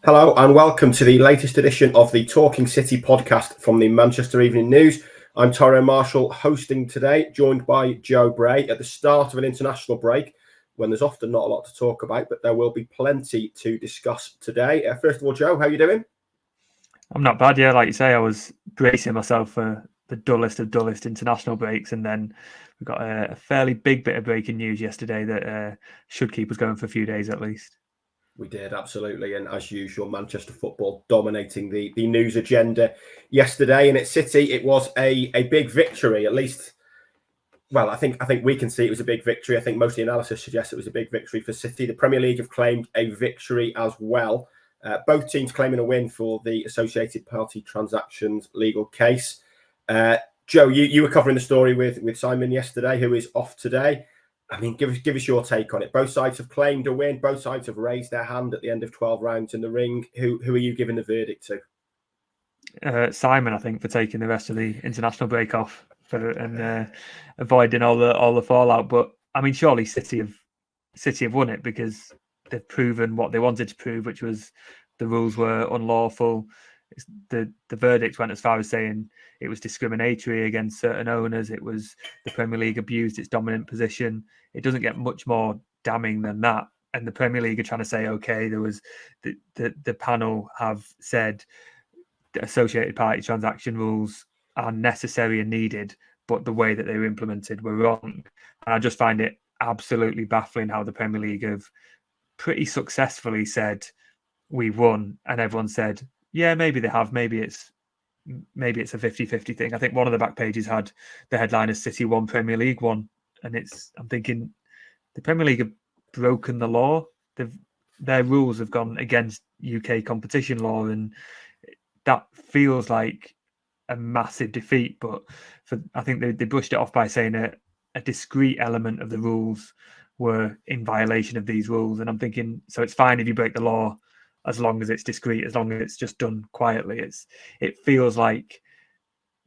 Hello and welcome to the latest edition of the Talking City podcast from the Manchester Evening News. I'm Tyrone Marshall, hosting today, joined by Joe Bray at the start of an international break when there's often not a lot to talk about, but there will be plenty to discuss today. First of all, Joe, how are you doing? I'm not bad, yeah. Like you say, I was bracing myself for the dullest of dullest international breaks, and then we got a fairly big bit of breaking news yesterday that should keep us going for a few days at least. We did, absolutely. And as usual, Manchester football dominating the news agenda yesterday. And at City, it was a big victory, at least. Well, I think we can see it was a big victory. I think most of the analysis suggests it was a big victory for City. The Premier League have claimed a victory as well. Both teams claiming a win for the associated party transactions legal case. Joe, you were covering the story with Simon yesterday, who is off today. I mean, give us your take on it. Both sides have claimed a win. Both sides have raised their hand at the end of 12 rounds in the ring. Who are you giving the verdict to? Simon, I think, for taking the rest of the international break off and avoiding all the fallout. But I mean, surely City have won it because they've proven what they wanted to prove, which was the rules were unlawful. The verdict went as far as saying it was discriminatory against certain owners. It was the Premier League abused its dominant position. It doesn't get much more damning than that. And the Premier League are trying to say, okay, there was the panel have said the associated party transaction rules are necessary and needed, but the way that they were implemented were wrong. And I just find it absolutely baffling how the Premier League have pretty successfully said we won, and everyone said, yeah, maybe they have, maybe it's a 50-50 thing. I think one of the back pages had the headline as City won, Premier League won, and I'm thinking the Premier League have broken the law. Their rules have gone against UK competition law, and that feels like a massive defeat. But I think they brushed it off by saying a discrete element of the rules were in violation of these rules. And I'm thinking, so it's fine if you break the law as long as it's discreet, as long as it's just done quietly. It feels like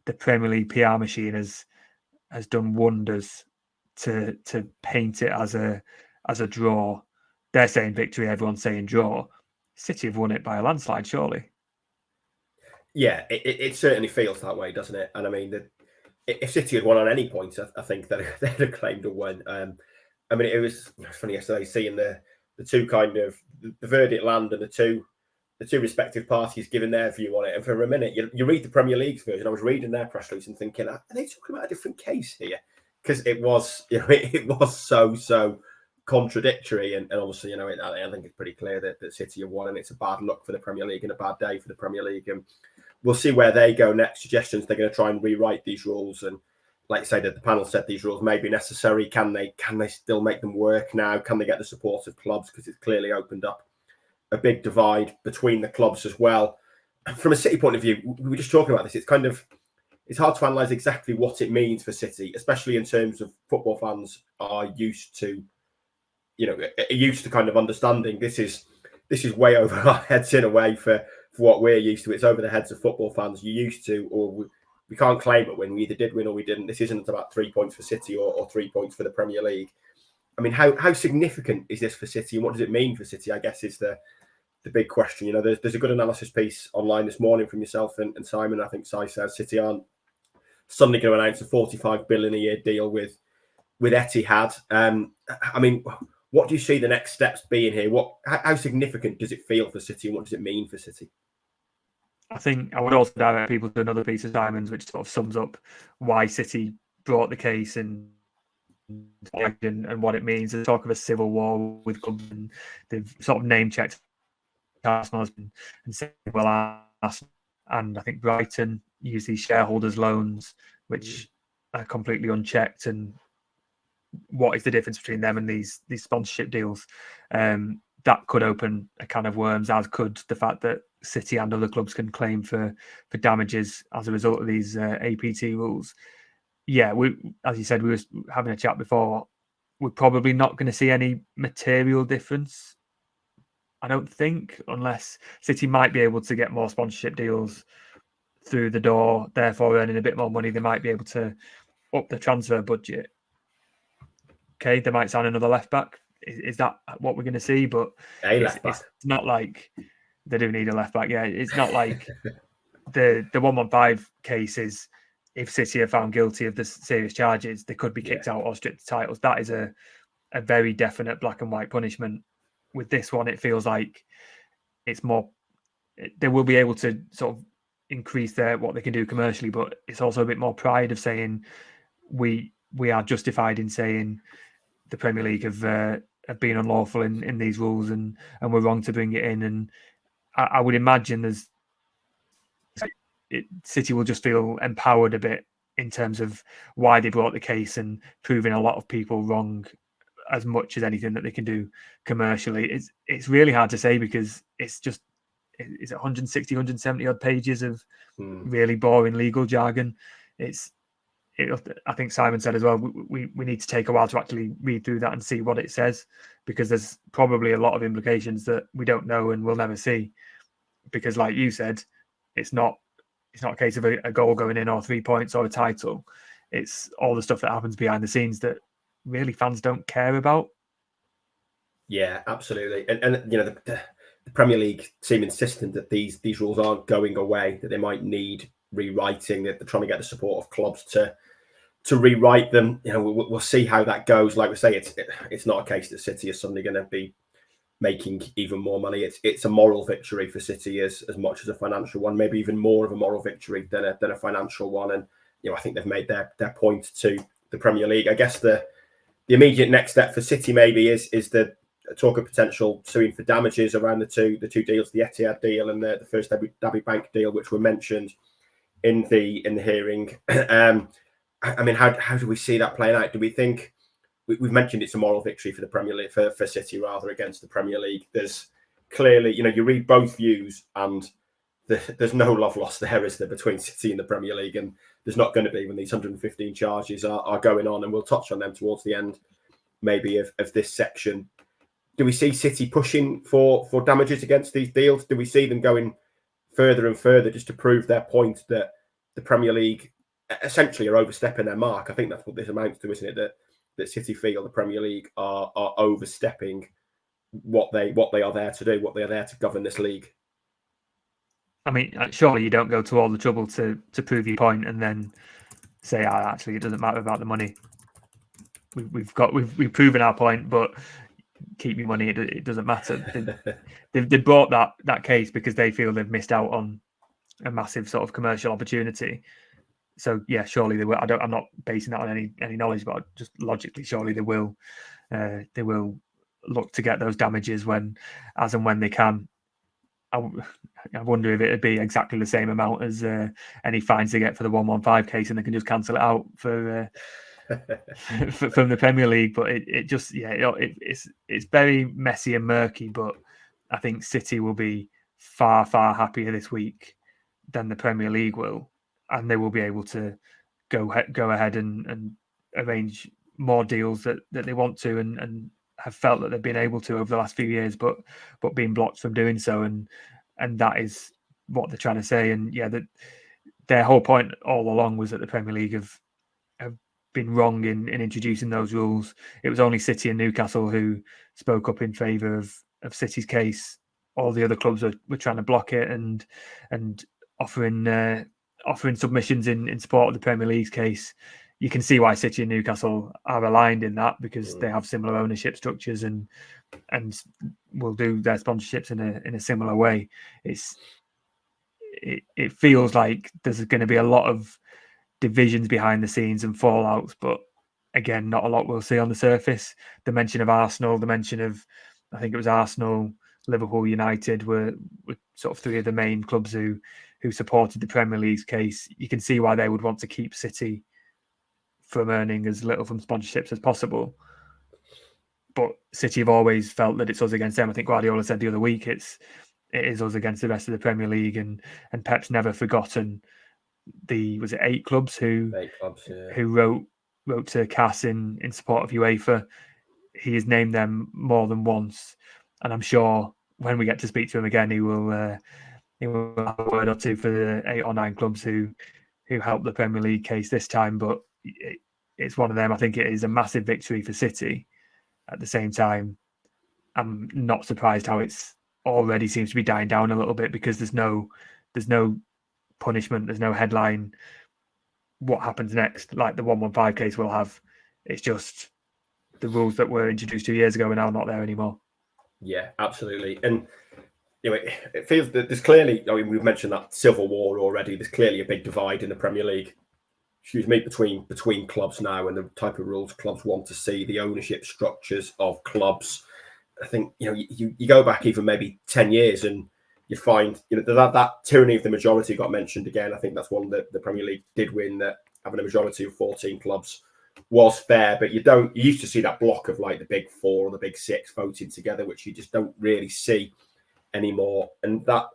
the Premier League PR machine has done wonders to paint it as a draw. They're saying victory, everyone's saying draw. City have won it by a landslide, surely. Yeah, it certainly feels that way, doesn't it? And I mean, if City had won on any point, I think they'd have claimed a win. I mean, it was funny yesterday seeing the two kind of the verdict land and the two respective parties giving their view on it. And for a minute, you read the Premier League's version. I was reading their press release and thinking, are they talking about a different case here? Because it was, it was so contradictory. And obviously, I think it's pretty clear that City have won, and it's a bad look for the Premier League and a bad day for the Premier League. And we'll see where they go next. Suggestions they're going to try and rewrite these rules, and like I say, that the panel said these rules may be necessary. Can they still make them work now? Can they get the support of clubs? Because it's clearly opened up a big divide between the clubs as well. From a City point of view, we were just talking about this. It's hard to analyse exactly what it means for City, especially in terms of football fans are used to kind of understanding this is way over our heads in a way for what we're used to. It's over the heads of football fans. You're used to, or we can't claim it when we either did win or we didn't. This isn't about 3 points for City or 3 points for the Premier League. I mean, how significant is this for City, and what does it mean for City, I guess, is the big question. There's a good analysis piece online this morning from yourself and Simon. I think Si says City aren't suddenly going to announce a 45 billion a year deal with Etihad. I mean, what do you see the next steps being here? How significant does it feel for City, and what does it mean for City? I think I would also direct people to another piece of Simon's, which sort of sums up why City brought the case and what it means. There's talk of a civil war with clubs, and they've sort of name checked Arsenal and said, well, Arsenal and I think Brighton use these shareholders' loans, which are completely unchecked. And what is the difference between them and these sponsorship deals? That could open a can of worms, as could the fact that City and other clubs can claim for damages as a result of these APT rules. Yeah, as you said, we were having a chat before. We're probably not going to see any material difference, I don't think, unless City might be able to get more sponsorship deals through the door, therefore earning a bit more money. They might be able to up the transfer budget. Okay, they might sign another left back. Is that what we're going to see? But it's not like they do need a left back. Yeah, it's not like the 115 case is if City are found guilty of the serious charges, they could be kicked out or stripped of titles. That is a very definite black and white punishment. With this one, it feels like it's more. They will be able to sort of increase what they can do commercially, but it's also a bit more pride of saying we are justified in saying the Premier League have been unlawful in these rules and we're wrong to bring it in. And I would imagine City will just feel empowered a bit in terms of why they brought the case and proving a lot of people wrong as much as anything that they can do commercially. It's really hard to say because it's 160, 170 odd pages of really boring legal jargon. I think Simon said as well, we need to take a while to actually read through that and see what it says, because there's probably a lot of implications that we don't know and we'll never see. Because like you said, it's not a case of a goal going in or 3 points or a title. It's all the stuff that happens behind the scenes that really fans don't care about. Yeah, absolutely. And you know, the Premier League seem insistent that these rules aren't going away, that they might need rewriting, that they're trying to get the support of clubs to rewrite them. You know, we'll see how that goes. Like we say, it's not a case that City is suddenly going to be making even more money. It's a moral victory for City as much as a financial one, maybe even more of a moral victory than a financial one. And you know, I think they've made their point to the Premier League. I guess the immediate next step for City maybe is the talk of potential suing for damages around the two deals, the Etihad deal and the First Derby Bank deal, which were mentioned in the hearing. I mean, how do we see that playing out? Do we think we've mentioned it's a moral victory for the Premier League, for City rather, against the Premier League? There's clearly, you know, you read both views and there's no love lost there, is there, between City and the Premier League? And there's not going to be when these 115 charges are going on, and we'll touch on them towards the end maybe of this section. Do we see City pushing for damages against these deals? Do we see them going further and further just to prove their point that the Premier League essentially are overstepping their mark? I think that's what this amounts to, isn't it? That City feel the Premier League are overstepping what they are there to do, what they are there to govern this league. I mean, surely you don't go to all the trouble to prove your point and then say, actually, it doesn't matter about the money. We've proven our point, but keep your money. It doesn't matter. They brought that case because they feel they've missed out on a massive sort of commercial opportunity. So yeah, surely they will. I'm not basing that on any knowledge, but just logically, surely they will. They will look to get those damages as and when they can. I wonder if it'd be exactly the same amount as any fines they get for the 115 case, and they can just cancel it out for from the Premier League. But it's very messy and murky. But I think City will be far happier this week than the Premier League will, and they will be able to go ahead and arrange more deals that they want to and have felt that they've been able to over the last few years, but being blocked from doing so, and that is what they're trying to say. And yeah, that their whole point all along was that the Premier League have been wrong in introducing those rules. It was only City and Newcastle who spoke up in favour of City's case. All the other clubs were trying to block it and offering submissions in support of the Premier League's case. You can see why City and Newcastle are aligned in that, because they have similar ownership structures and will do their sponsorships in a similar way. It feels like there's going to be a lot of divisions behind the scenes and fallouts, but again, not a lot we'll see on the surface. The mention of Arsenal, the mention of, I think it was Arsenal, Liverpool, United were sort of three of the main clubs who supported the Premier League's case. You can see why they would want to keep City from earning as little from sponsorships as possible. But City have always felt that it's us against them. I think Guardiola said the other week it is us against the rest of the Premier League, and Pep's never forgotten was it 8 clubs who wrote to CAS in support of UEFA. He has named them more than once, and I'm sure when we get to speak to him again, he will have a word or two for the 8 or 9 clubs who helped the Premier League case this time. But it's one of them. I think it is a massive victory for City. At the same time, I'm not surprised how it's already seems to be dying down a little bit because there's no punishment, there's no headline. What happens next? Like the 115 case will have. It's just the rules that were introduced 2 years ago are now not there anymore. Yeah, absolutely. And it feels that there's clearly, we've mentioned that civil war already. There's clearly a big divide in the Premier League, between clubs now and the type of rules clubs want to see, the ownership structures of clubs. I think, you go back even maybe 10 years and you find, that tyranny of the majority got mentioned again. I think that's one that the Premier League did win, that having a majority of 14 clubs was fair, but you used to see that block of like the big four or the big six voting together, which you just don't really see anymore. And that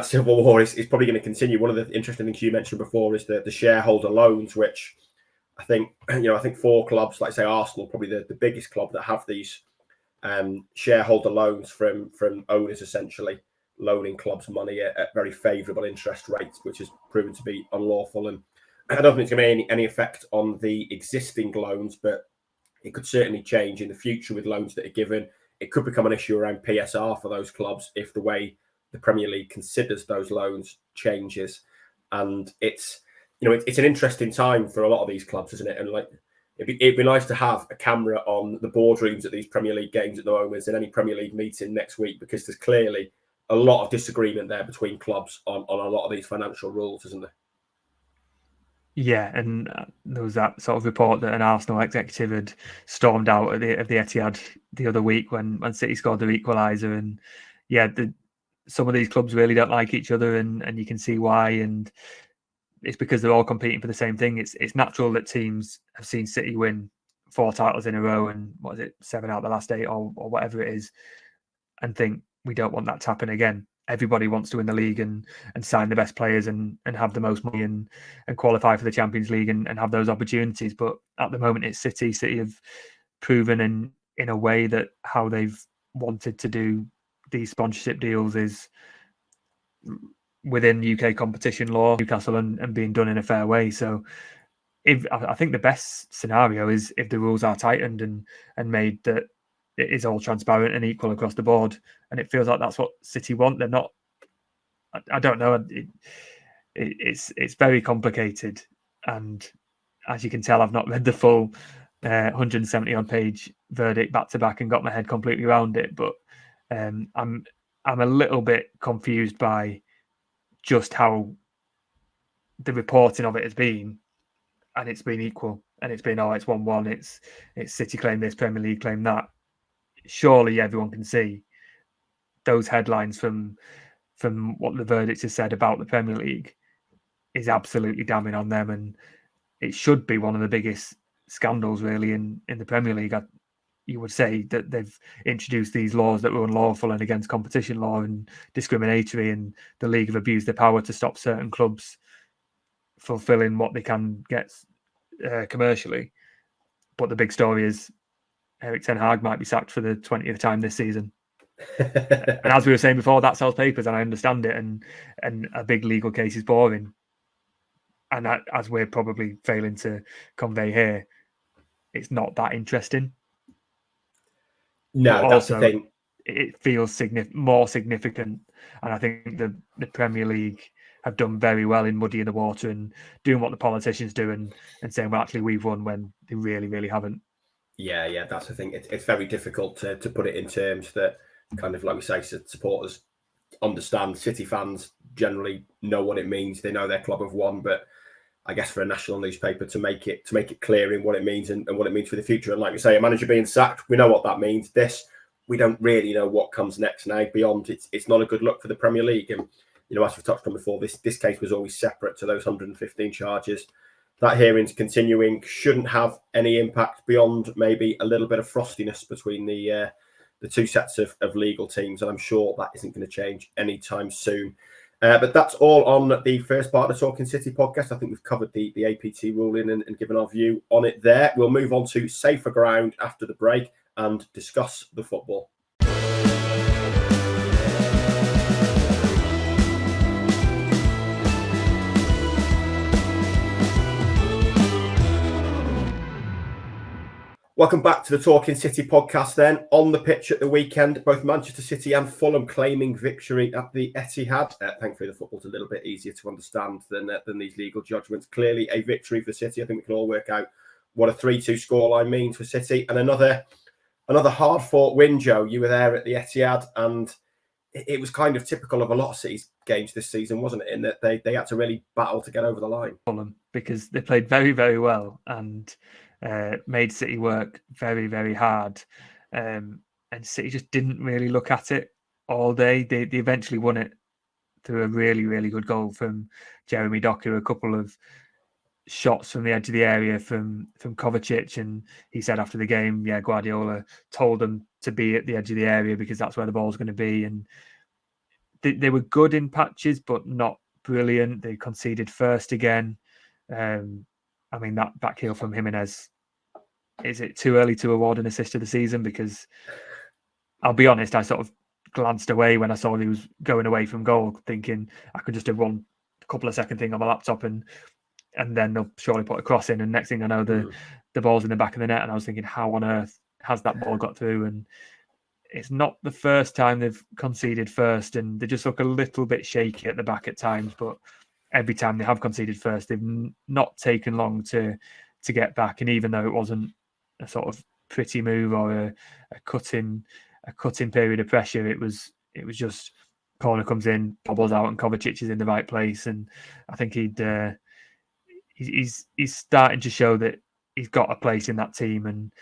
civil war is probably going to continue. One of the interesting things you mentioned before is the shareholder loans, which I think 4 clubs, like say Arsenal, probably the biggest club that have these shareholder loans from owners essentially loaning clubs money at very favourable interest rates, which has proven to be unlawful. And I don't think it's going to be any effect on the existing loans, but it could certainly change in the future with loans that are given. It could become an issue around PSR for those clubs if the way the Premier League considers those loans changes. And it's an interesting time for a lot of these clubs, isn't it? And like it'd be nice to have a camera on the boardrooms at these Premier League games at the moment and any Premier League meeting next week, because there's clearly a lot of disagreement there between clubs on a lot of these financial rules, isn't there? Yeah, and there was that sort of report that an Arsenal executive had stormed out of the Etihad the other week when City scored their equaliser. And yeah, some of these clubs really don't like each other, and you can see why. And it's because they're all competing for the same thing. It's natural that teams have seen City win 4 titles in a row and 7 out of the last 8 or whatever it is, and think we don't want that to happen again. Everybody wants to win the league and sign the best players and have the most money and qualify for the Champions League and have those opportunities. But at the moment, it's City. City have proven in a way that how they've wanted to do these sponsorship deals is within UK competition law, Newcastle, and being done in a fair way. So I think the best scenario is if the rules are tightened and made that it is all transparent and equal across the board. And it feels like that's what City want. They're not, I don't know. It's very complicated. And as you can tell, I've not read the full 170 odd page verdict back to back and got my head completely around it. But I'm a little bit confused by just how the reporting of it has been. And it's been equal. And it's been, it's 1-1. It's City claim this, Premier League claim that. Surely everyone can see those headlines from what the verdict has said about the Premier League is absolutely damning on them, and it should be one of the biggest scandals really in the Premier League. You would say that they've introduced these laws that were unlawful and against competition law and discriminatory, and the league have abused their power to stop certain clubs fulfilling what they can get commercially. But the big story is Erik ten Hag might be sacked for the 20th time this season. And as we were saying before, that sells papers, and I understand it. And a big legal case is boring. And that, as we're probably failing to convey here, it's not that interesting. No, that's the thing. It feels more significant. And I think the Premier League have done very well in muddying the water and doing what the politicians do and saying, well, actually, we've won, when they really, really haven't. Yeah, that's the thing. It's very difficult to put it in terms that kind of, like we say, supporters understand. City fans generally know what it means. They know their club have won, but I guess for a national newspaper to make it clear in what it means and what it means for the future. And like we say, a manager being sacked, we know what that means. This, we don't really know what comes next now. Beyond, it's not a good look for the Premier League. And as we've touched on before, this case was always separate to those 115 charges. That hearing's continuing, shouldn't have any impact beyond maybe a little bit of frostiness between the two sets of legal teams, and I'm sure that isn't going to change anytime soon. But that's all on the first part of the Talking City podcast. I think we've covered the APT ruling and given our view on it there. We'll move on to safer ground after the break and discuss the football. Welcome back to the Talking City podcast then. On the pitch at the weekend, both Manchester City and Fulham claiming victory at the Etihad. Thankfully, the football's a little bit easier to understand than these legal judgments. Clearly a victory for City. I think we can all work out what a 3-2 scoreline means for City. And another hard-fought win, Joe. You were there at the Etihad, and it was kind of typical of a lot of City's games this season, wasn't it? In that they had to really battle to get over the line. Fulham, because they played very, very well and made City work very, very hard. And City just didn't really look at it all day. They eventually won it through a really, really good goal from Jeremy Doku, a couple of shots from the edge of the area from Kovacic. And he said after the game, Guardiola told them to be at the edge of the area because that's where the ball's going to be. And they were good in patches, but not brilliant. They conceded first again. That back heel from Jimenez, is it too early to award an assist of the season? Because I'll be honest, I sort of glanced away when I saw he was going away from goal, thinking I could just have run a couple of second thing on my laptop and then they'll surely put a cross in. And next thing I know, the ball's in the back of the net. And I was thinking, how on earth has that ball got through? And it's not the first time they've conceded first, and they just look a little bit shaky at the back at times. But every time they have conceded first, they've not taken long to get back. And even though it wasn't a sort of pretty move or a cutting period of pressure, it was just corner comes in, bobbles out, and Kovacic is in the right place. And I think he's starting to show that he's got a place in that team, and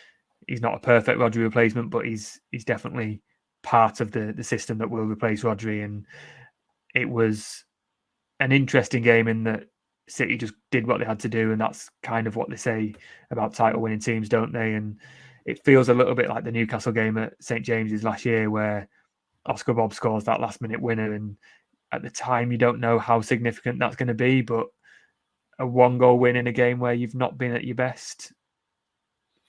he's not a perfect Rodri replacement, but he's definitely part of the system that will replace Rodri. And it was an interesting game in that City just did what they had to do, and that's kind of what they say about title-winning teams, don't they? And it feels a little bit like the Newcastle game at St James's last year, where Oscar Bob scores that last-minute winner, and at the time you don't know how significant that's going to be, but a one-goal win in a game where you've not been at your best,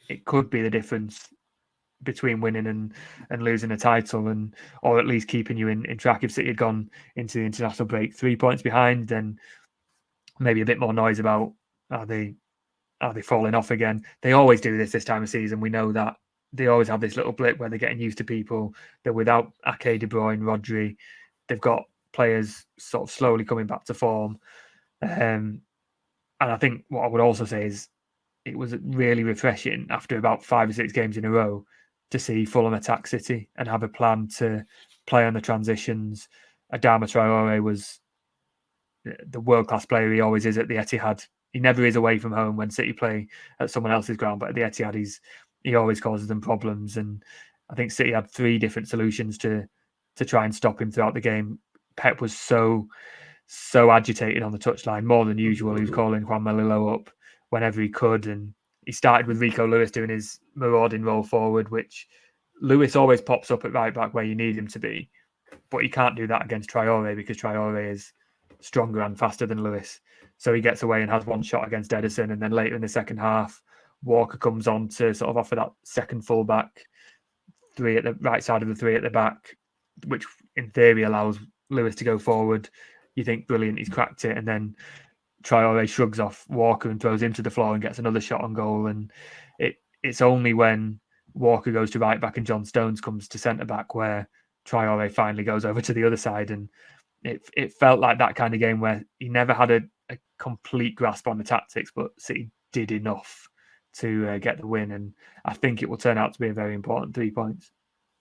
it could be the difference between winning and losing a title, and or at least keeping you in track. If City had gone into the international break 3 points behind, then maybe a bit more noise about are they falling off again. They always do this time of season. We know that they always have this little blip where they're getting used to people. They're without Ake, De Bruyne, Rodri. They've got players sort of slowly coming back to form. And I think what I would also say is it was really refreshing after about 5 or 6 games in a row to see Fulham attack City and have a plan to play on the transitions. Adama Traore was the world-class player he always is at the Etihad. He never is away from home when City play at someone else's ground, but at the Etihad, he always causes them problems. And I think City had 3 different solutions to try and stop him throughout the game. Pep was so agitated on the touchline, more than usual. He was calling Juan Melillo up whenever he could, and he started with Rico Lewis doing his marauding roll forward, which Lewis always pops up at right back where you need him to be, but he can't do that against Traore because Traore is stronger and faster than Lewis. So he gets away and has one shot against Ederson, and then later in the second half, Walker comes on to sort of offer that second fullback 3 at the right side of the 3 at the back, which in theory allows Lewis to go forward. You think, brilliant, he's cracked it, and then Traore shrugs off Walker and throws him to the floor and gets another shot on goal. And it's only when Walker goes to right back and John Stones comes to centre back where Traore finally goes over to the other side. And it felt like that kind of game where he never had a complete grasp on the tactics, but City did enough to get the win. And I think it will turn out to be a very important 3 points.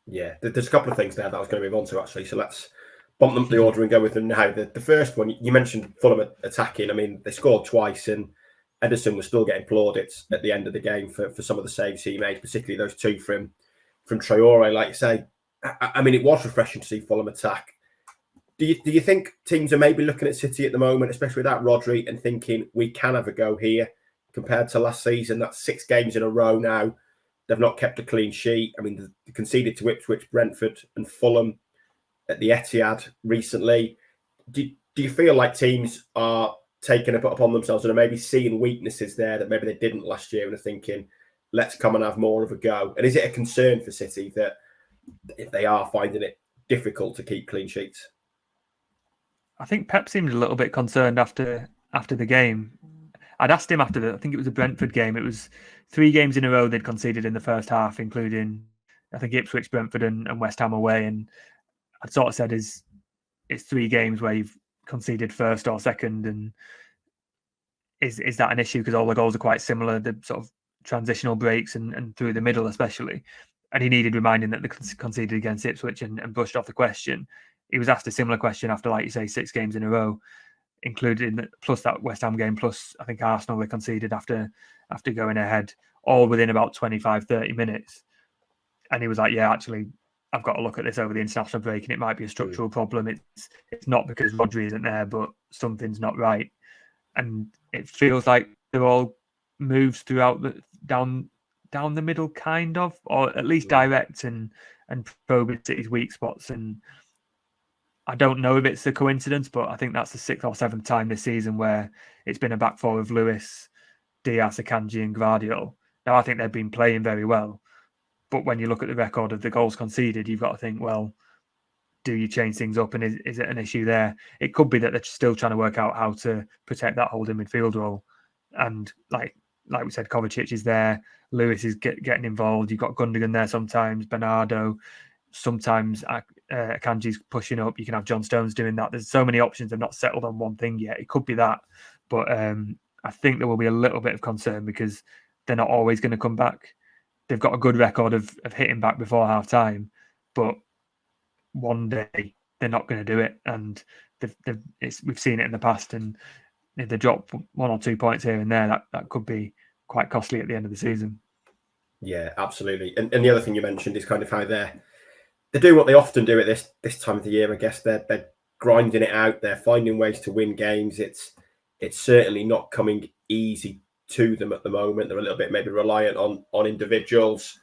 Yeah, there's a couple of things there that I was going to move on to, actually. So let's bump them up the order and go with them now. The first one, you mentioned Fulham attacking. I mean, they scored twice, and Ederson was still getting plaudits at the end of the game for some of the saves he made, particularly those 2 from Traore, like you say. I mean, it was refreshing to see Fulham attack. Do you think teams are maybe looking at City at the moment, especially without Rodri, and thinking we can have a go here compared to last season? That's 6 games in a row now. They've not kept a clean sheet. I mean, they conceded to Ipswich, Brentford and Fulham at the Etihad recently. Do you feel like teams are taking it upon themselves and are maybe seeing weaknesses there that maybe they didn't last year and are thinking, let's come and have more of a go? And is it a concern for City that if they are finding it difficult to keep clean sheets? I think Pep seemed a little bit concerned after the game. I'd asked him after I think it was a Brentford game. It was 3 games in a row they'd conceded in the first half, including I think Ipswich, Brentford, and West Ham away. And I'd sort of said, it's 3 games where you've conceded first or second, and is that an issue? Because all the goals are quite similar, the sort of transitional breaks and through the middle especially. And he needed reminding that they conceded against Ipswich and brushed off the question. He was asked a similar question after, like you say, 6 games in a row, including plus that West Ham game, plus I think Arsenal they conceded after going ahead, all within about 25, 30 minutes. And he was like, yeah, actually, I've got to look at this over the international break, and it might be a structural problem. It's not because Rodri isn't there, but something's not right. And it feels like they're all moves throughout down the middle, kind of, or at least direct and probing City's weak spots. And I don't know if it's a coincidence, but I think that's the 6th or 7th time this season where it's been a back four of Lewis, Diaz, Akanji, and Gvardiol. Now, I think they've been playing very well, but when you look at the record of the goals conceded, you've got to think, well, do you change things up, and is it an issue there? It could be that they're still trying to work out how to protect that holding midfield role. And like we said, Kovacic is there, Lewis is getting involved. You've got Gundogan there sometimes, Bernardo, sometimes Akanji's pushing up. You can have John Stones doing that. There's so many options. They've not settled on one thing yet. It could be that, but I think there will be a little bit of concern because they're not always going to come back. They've got a good record of hitting back before half time, but one day they're not going to do it. And we've seen it in the past, and if they drop 1 or 2 points here and there, that could be quite costly at the end of the season. Yeah, absolutely. And the other thing you mentioned is kind of how they're doing what they often do at this time of the year. I guess they're grinding it out. They're finding ways to win games. It's certainly not coming easy to them at the moment. They're a little bit maybe reliant on individuals.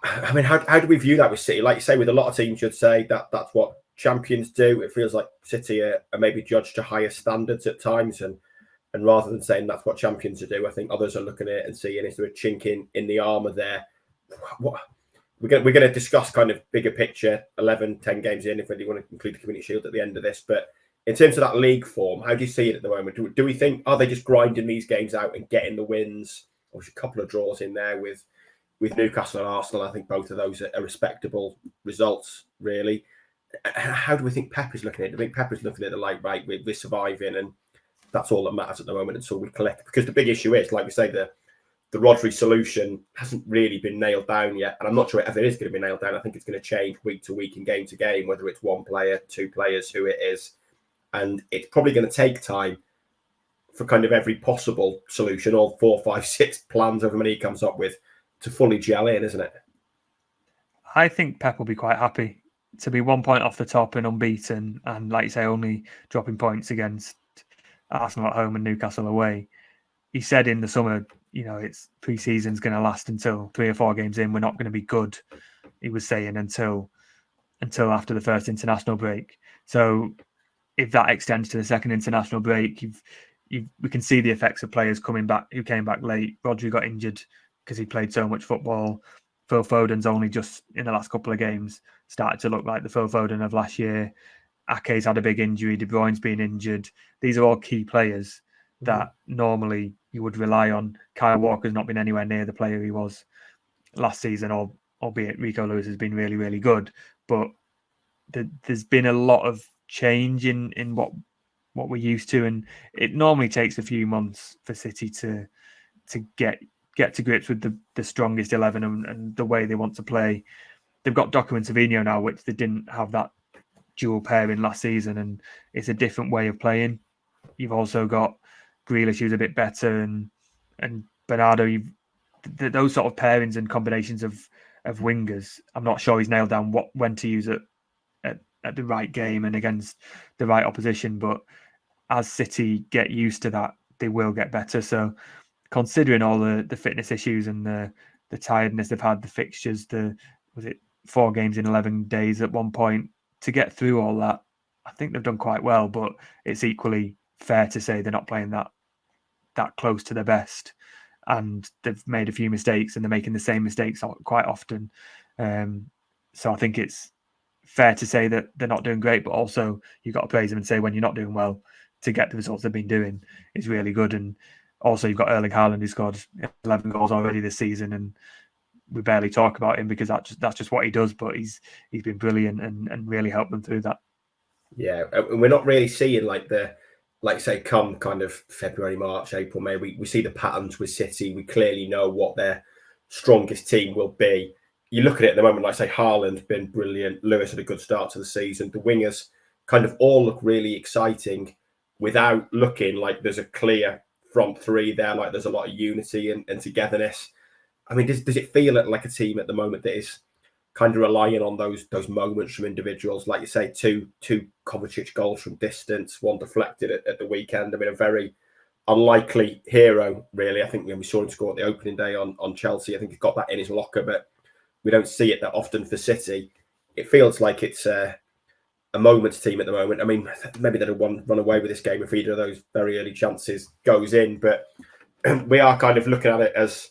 I mean, how do we view that with City? Like you say, with a lot of teams, you'd say that's what champions do. It feels like City are maybe judged to higher standards at times, and rather than saying that's what champions do, I think others are looking at it and seeing, is there a chink in the armour there? What we're going to discuss kind of bigger picture, 11, 10 games in, if we want to include the Community Shield at the end of this. But in terms of that league form, how do you see it at the moment? Do we think, are they just grinding these games out and getting the wins? Or a couple of draws in there with Newcastle and Arsenal. I think both of those are respectable results, really. How do we think Pep is looking at it? I think Pep is looking at it like, right, we're surviving, and that's all that matters at the moment until we collect. Because the big issue is, like we say, the Rodri solution hasn't really been nailed down yet. And I'm not sure if it is going to be nailed down. I think it's going to change week to week and game to game, whether it's one player, 2 players, who it is. And it's probably going to take time for kind of every possible solution, all 4, 5, 6 plans, however many he comes up with, to fully gel in, isn't it? I think Pep will be quite happy to be 1 point off the top and unbeaten, and like you say, only dropping points against Arsenal at home and Newcastle away. He said in the summer, it's pre-season's going to last until 3 or 4 games in. We're not going to be good, he was saying, until after the first international break. So if that extends to the second international break, we can see the effects of players coming back who came back late. Rodri got injured because he played so much football. Phil Foden's only just in the last couple of games started to look like the Phil Foden of last year. Ake's had a big injury. De Bruyne's been injured. These are all key players that normally you would rely on. Kyle Walker's not been anywhere near the player he was last season, albeit Rico Lewis has been really, really good. But there's been a lot of change in what we're used to, and it normally takes a few months for City to get to grips with the strongest 11 and the way they want to play. They've got Doku and Savino now, which they didn't have that dual pairing last season, and it's a different way of playing. You've also got Grealish, who's a bit better, and Bernardo. Those sort of pairings and combinations of wingers, I'm not sure he's nailed down when to use it at the right game and against the right opposition. But as City get used to that, they will get better. So considering all the fitness issues and the tiredness they've had, the fixtures, was it 4 games in 11 days at one point, to get through all that, I think they've done quite well. But it's equally fair to say they're not playing that close to their best, and they've made a few mistakes, and they're making the same mistakes quite often. So I think it's fair to say that they're not doing great, but also you've got to praise them and say when you're not doing well, to get the results they've been doing is really good. And also you've got Erling Haaland, who scored 11 goals already this season, and we barely talk about him because that's just what he does. But he's been brilliant and really helped them through that. Yeah, and we're not really seeing say come kind of February, March, April, May. We see the patterns with City. We clearly know what their strongest team will be. You look at it at the moment, like say Haaland been brilliant. Lewis had a good start to the season. The wingers kind of all look really exciting without looking like there's a clear front three there, like there's a lot of unity and togetherness. I mean, does it feel like a team at the moment that is kind of relying on those moments from individuals, like you say, two Kovacic goals from distance, one deflected at the weekend. I mean, a very unlikely hero, really. I think when we saw him score at the opening day on Chelsea, I think he's got that in his locker, but we don't see it that often for City. It feels like it's a moments team at the moment. I mean, maybe they'd have run away with this game if either of those very early chances goes in, but we are kind of looking at it as,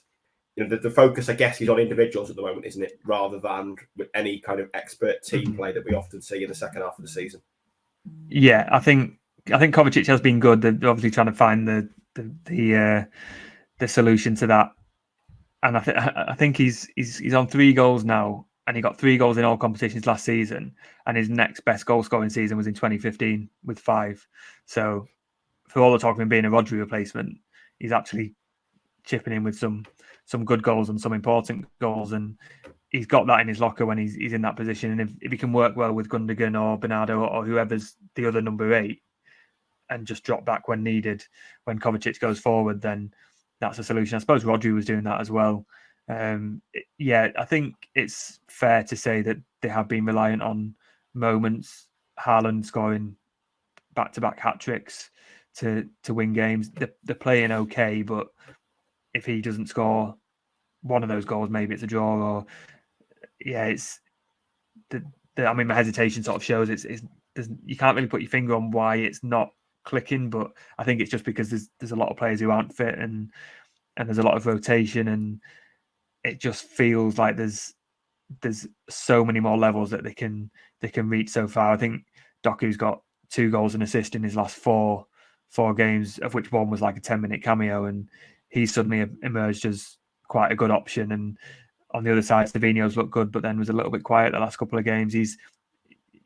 you know, the focus, I guess, is on individuals at the moment, isn't it? Rather than with any kind of expert team play that we often see in the second half of the season. Yeah, I think Kovacic has been good. They're obviously trying to find the solution to that, and I think he's on 3 goals now, and he got 3 goals in all competitions last season, and his next best goal scoring season was in 2015 with 5. So for all the talk of him being a Rodri replacement, he's actually chipping in with some good goals and some important goals, and he's got that in his locker when he's in that position. And if he can work well with Gundogan or Bernardo or whoever's the other number 8 and just drop back when needed, when Kovacic goes forward, then that's a solution. I suppose Rodri was doing that as well. I think it's fair to say that they have been reliant on moments. Haaland scoring back-to-back hat-tricks to win games. They're playing okay, but if he doesn't score one of those goals, maybe it's a draw. Or it's I mean, my hesitation sort of shows it's you can't really put your finger on why it's not clicking, but I think it's just because there's a lot of players who aren't fit and there's a lot of rotation, and it just feels like there's so many more levels that they can reach so far. I think Doku's got 2 goals and assist in his last four games, of which one was like a 10-minute cameo, and he's suddenly emerged as quite a good option. And on the other side, Savinho's looked good, but then was a little bit quiet the last couple of games. You've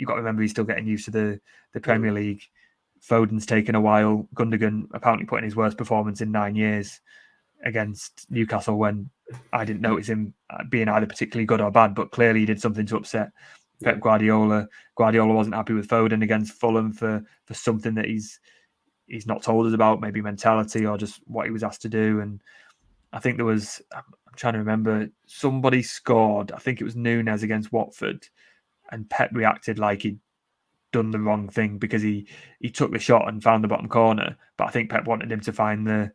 got to remember he's still getting used to the Premier League. Foden's taken a while. Gundogan apparently put in his worst performance in 9 years against Newcastle, when I didn't notice him being either particularly good or bad, but clearly he did something to upset Pep Guardiola. Guardiola wasn't happy with Foden against Fulham for something that he's not told us about, maybe mentality or just what he was asked to do. And I think there was, I'm trying to remember, somebody scored, I think it was Núñez against Watford, and Pep reacted like he'd done the wrong thing because he took the shot and found the bottom corner. But I think Pep wanted him to find the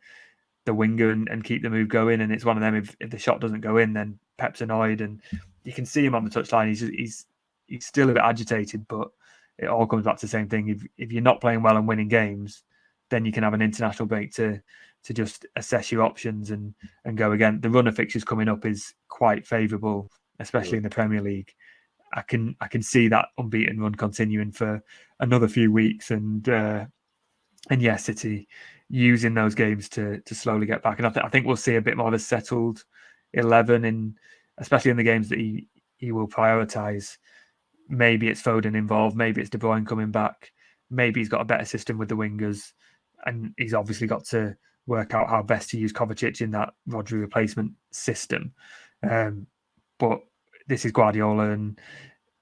winger and keep the move going. And it's one of them, if the shot doesn't go in, then Pep's annoyed, and you can see him on the touchline. He's still a bit agitated, but it all comes back to the same thing. If you're not playing well and winning games, then you can have an international break to just assess your options and go again. The run of fixtures coming up is quite favourable, especially in the Premier League. I can see that unbeaten run continuing for another few weeks, and City using those games to slowly get back. And I think we'll see a bit more of a settled 11 especially in the games that he will prioritise. Maybe it's Foden involved, maybe it's De Bruyne coming back, maybe he's got a better system with the wingers, and he's obviously got to work out how best to use Kovacic in that Rodri replacement system. But this is Guardiola, and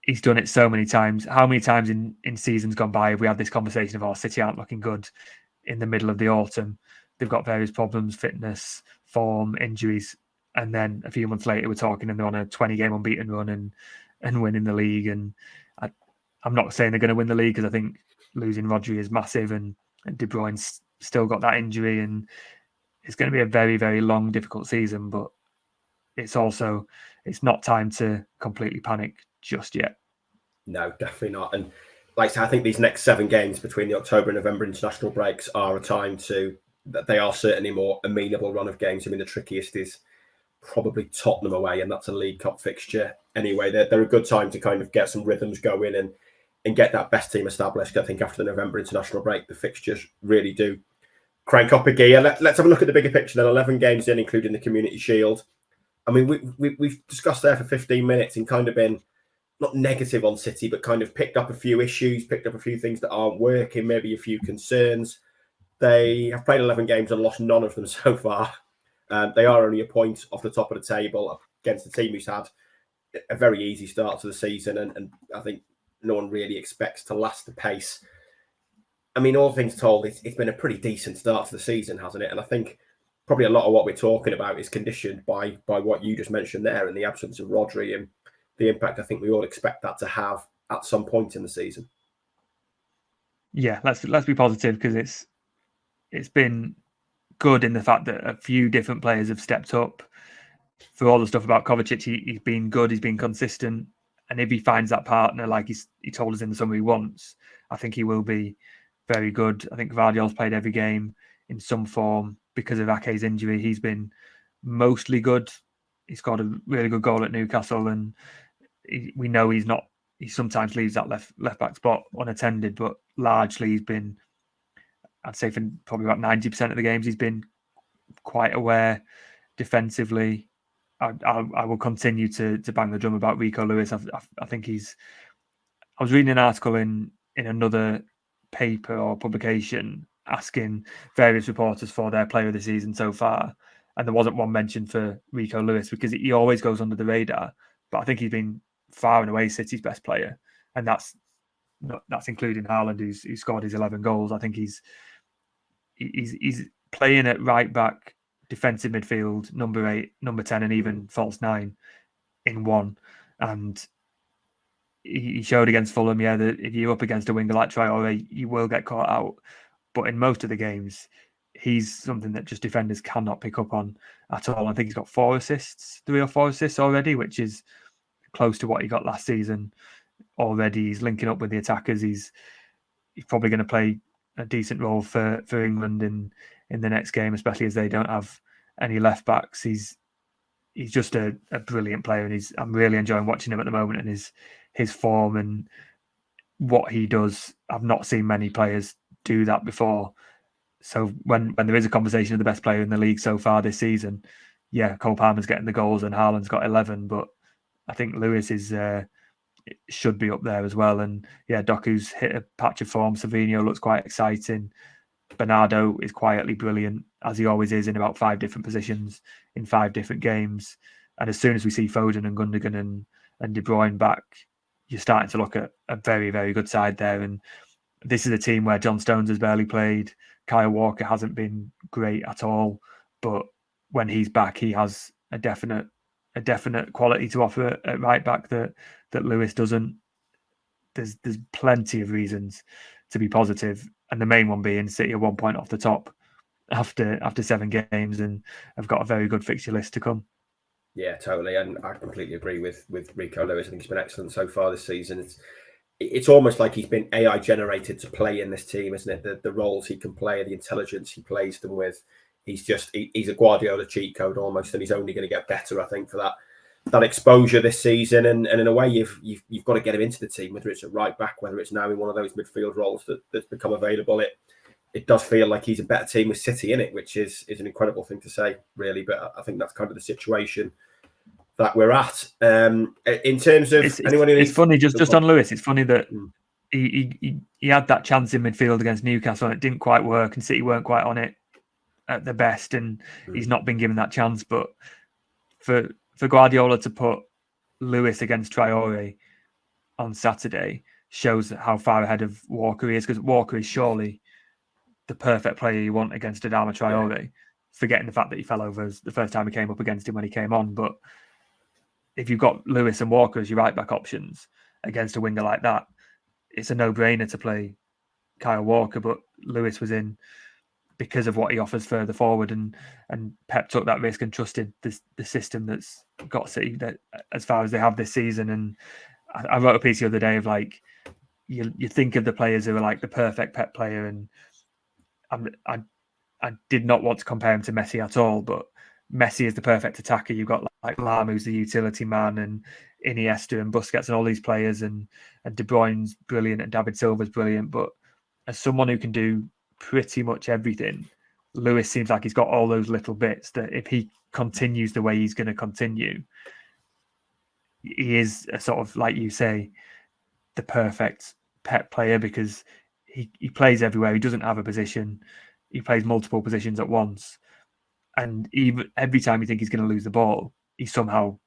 he's done it so many times. How many times in seasons gone by have we had this conversation of, City aren't looking good in the middle of the autumn? They've got various problems, fitness, form, injuries, and then a few months later we're talking and they're on a 20-game unbeaten run and winning the league. And I'm not saying they're going to win the league, because I think losing Rodri is massive, and De Bruyne's still got that injury, and it's going to be a very, very long, difficult season. But it's not time to completely panic just yet. No, definitely not. And like I said, I think these next 7 games between the October and November international breaks are a time that they are certainly more amenable run of games. I mean, the trickiest is probably Tottenham away, and that's a League Cup fixture anyway. They're a good time to kind of get some rhythms going, and and get that best team established. I think after the November international break, the fixtures really do crank up a gear. Let's have a look at the bigger picture then. 11 games in, including the Community Shield. I mean, we've discussed there for 15 minutes and kind of been not negative on City, but kind of picked up a few issues, picked up a few things that aren't working, maybe a few concerns. They have played 11 games and lost none of them so far. They are only a point off the top of the table against a team who's had a very easy start to the season, and I think no one really expects to last the pace. I mean, all things told, it's been a pretty decent start to the season, hasn't it? And I think probably a lot of what we're talking about is conditioned by what you just mentioned there, and the absence of Rodri and the impact I think we all expect that to have at some point in the season. Yeah, let's be positive, because it's been good in the fact that a few different players have stepped up. For all the stuff about Kovacic, he's been good, he's been consistent, and if he finds that partner like he told us in the summer he wants, I think he will be very good. I think Gvardiol's played every game in some form. Because of Ake's injury, he's been mostly good. He scored a really good goal at Newcastle, and we know he sometimes leaves that left back spot unattended, but largely he's been, I'd say for probably about 90% of the games, he's been quite aware defensively. I will continue to bang the drum about Rico Lewis. I think I was reading an article in another paper or publication asking various reporters for their player of the season so far, and there wasn't one mention for Rico Lewis, because he always goes under the radar. But I think he's been far and away City's best player, and that's including Haaland, who's scored his 11 goals. I think he's playing at right back, defensive midfield, number 8, number 10, and even false 9 in one. And he showed against Fulham, that if you're up against a winger like Traore, you will get caught out. But in most of the games, he's something that just defenders cannot pick up on at all. I think he's got 3 or 4 assists already, which is close to what he got last season already. He's linking up with the attackers. He's probably going to play a decent role for England in the next game, especially as they don't have any left backs. He's just a brilliant player, and I'm really enjoying watching him at the moment, and his form and what he does. I've not seen many players do that before. So when there is a conversation of the best player in the league so far this season, Cole Palmer's getting the goals and Haaland's got 11, but I think Lewis should be up there as well. And Doku's hit a patch of form. Savinho looks quite exciting. Bernardo is quietly brilliant, as he always is, in about 5 different positions in 5 different games. And as soon as we see Foden and Gundogan and De Bruyne back, you're starting to look at a very, very good side there. And this is a team where John Stones has barely played. Kyle Walker hasn't been great at all, but when he's back, he has a definite quality to offer at right back that Lewis doesn't. There's plenty of reasons to be positive, and the main one being City are 1 point off the top after 7 games, and have got a very good fixture list to come. Yeah, totally, and I completely agree with Rico Lewis. I think he's been excellent so far this season. It's almost like he's been AI generated to play in this team, isn't it? The roles he can play, the intelligence he plays them with. He's a Guardiola cheat code almost, and he's only going to get better, I think, for that exposure this season. And in a way, you've got to get him into the team, whether it's at right back, whether it's now in one of those midfield roles that's become available. It does feel like he's a better team with City in it, which is an incredible thing to say, really. But I think that's kind of the situation that we're at. In terms of it's funny just on Lewis. It's funny that he had that chance in midfield against Newcastle and it didn't quite work, and City weren't quite on it at the best, and he's not been given that chance. But for Guardiola to put Lewis against Traore on Saturday shows how far ahead of Walker he is, because Walker is surely the perfect player you want against Adama Traore, forgetting the fact that he fell over the first time he came up against him when he came on. But if you've got Lewis and Walker as your right back options against a winger like that, it's a no-brainer to play Kyle Walker. But Lewis was in because of what he offers further forward, and Pep took that risk and trusted the system that's got City that as far as they have this season. And I wrote a piece the other day of like, you think of the players who are like the perfect Pep player, and I did not want to compare him to Messi at all, but Messi is the perfect attacker. You've got like Lam, who's the utility man, and Iniesta and Busquets and all these players, and De Bruyne's brilliant and David Silva's brilliant. But as someone who can do pretty much everything, Lewis seems like he's got all those little bits that if he continues the way he's going to continue, he is a sort of, like you say, the perfect Pep player, because he plays everywhere. He doesn't have a position. He plays multiple positions at once. And even every time you think he's going to lose the ball, he somehow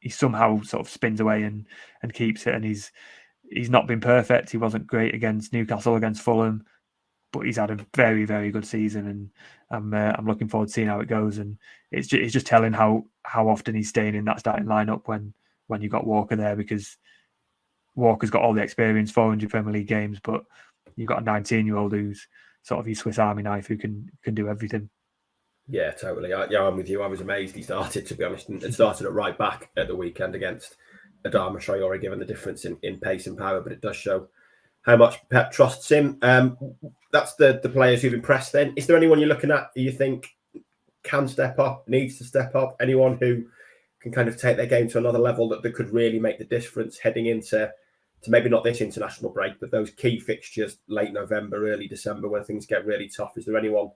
sort of spins away and keeps it. And he's not been perfect. He wasn't great against Newcastle, against Fulham, but he's had a very, very good season. And I'm looking forward to seeing how it goes. And it's just telling how often he's staying in that starting lineup when you got Walker there, because Walker's got all the experience, 400 Premier League games, but you've got a 19-year-old who's sort of your Swiss Army knife who can do everything. Yeah, totally. I'm with you. I was amazed he started, to be honest, and started at right back at the weekend against Adama Traore, given the difference in pace and power. But it does show how much Pep trusts him. That's the players who've impressed then. Is there anyone you're looking at who you think can step up, needs to step up? Anyone who can kind of take their game to another level that could really make the difference heading into maybe not this international break, but those key fixtures late November, early December, when things get really tough? Is there anyone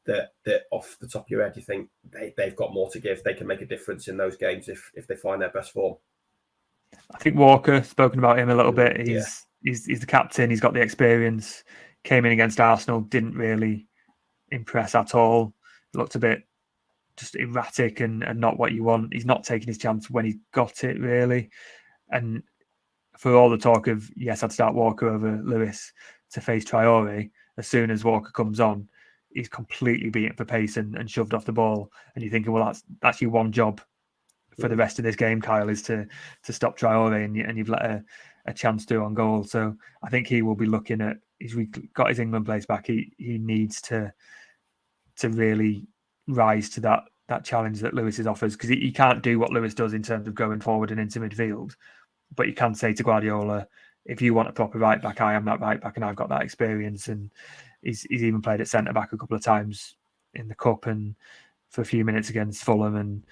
that off the top of your head you think they've got more to give, they can make a difference in those games if they find their best form? I think Walker, spoken about him a little bit. He's the captain. He's got the experience. Came in against Arsenal, didn't really impress at all. Looked a bit just erratic and not what you want. He's not taking his chance when he got it, really. And for all the talk of, yes, I'd start Walker over Lewis to face Traore, as soon as Walker comes on, he's completely beaten for pace and shoved off the ball. And you're thinking, well, that's your one job for the rest of this game, Kyle, is to stop Traore, and you've let a chance to on goal. So I think he will be looking at, he's got his England place back. He needs to really rise to that challenge that Lewis offers, because he can't do what Lewis does in terms of going forward and into midfield. But you can say to Guardiola, if you want a proper right back, I am that right back, and I've got that experience. And he's even played at centre back a couple of times in the cup and for a few minutes against Fulham, and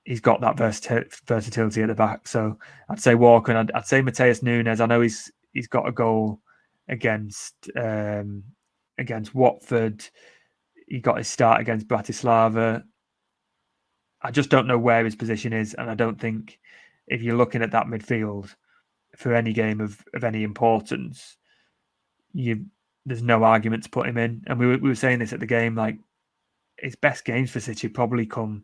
he's got that versatility at the back. So I'd say Walker, and I'd say Mateus Nunes. I know he's got a goal against Watford. He got his start against Bratislava. I just don't know where his position is, and I don't think, if you're looking at that midfield for any game of any importance, there's no argument to put him in. And we were saying this at the game, like, his best games for City probably come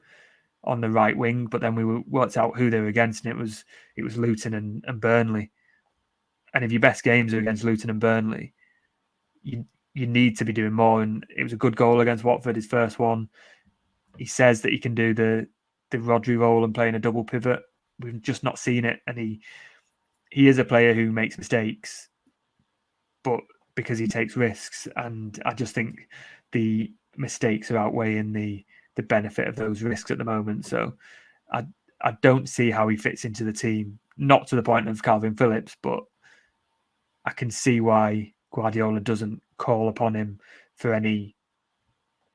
on the right wing, but then we worked out who they were against, and it was Luton and Burnley. And if your best games are against Luton and Burnley, you need to be doing more. And it was a good goal against Watford, his first one. He says that he can do the Rodri role and play in a double pivot. We've just not seen it, and he is a player who makes mistakes, but because he takes risks, and I just think the mistakes are outweighing the benefit of those risks at the moment. So I don't see how he fits into the team, not to the point of Calvin Phillips, but I can see why Guardiola doesn't call upon him for any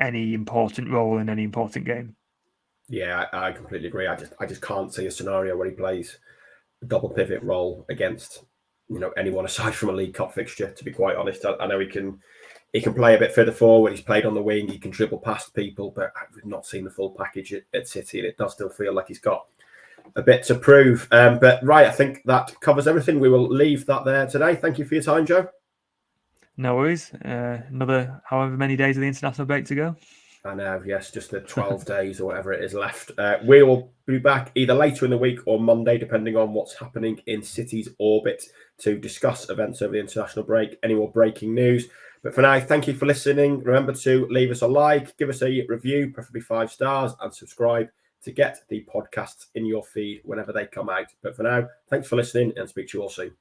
important role in any important game. Yeah, I completely agree. I just can't see a scenario where he plays a double pivot role against anyone aside from a League Cup fixture. To be quite honest, I know he can play a bit further forward. He's played on the wing. He can dribble past people, but I've not seen the full package at City, and it does still feel like he's got a bit to prove. But right, I think that covers everything. We will leave that there today. Thank you for your time, Joe. No worries. Another however many days of the international break to go. I know, yes, just the 12 days or whatever it is left. We will be back either later in the week or Monday, depending on what's happening in City's orbit, to discuss events over the international break, any more breaking news. But for now, thank you for listening. Remember to leave us a like, give us a review, preferably 5 stars, and subscribe to get the podcasts in your feed whenever they come out. But for now, thanks for listening, and speak to you all soon.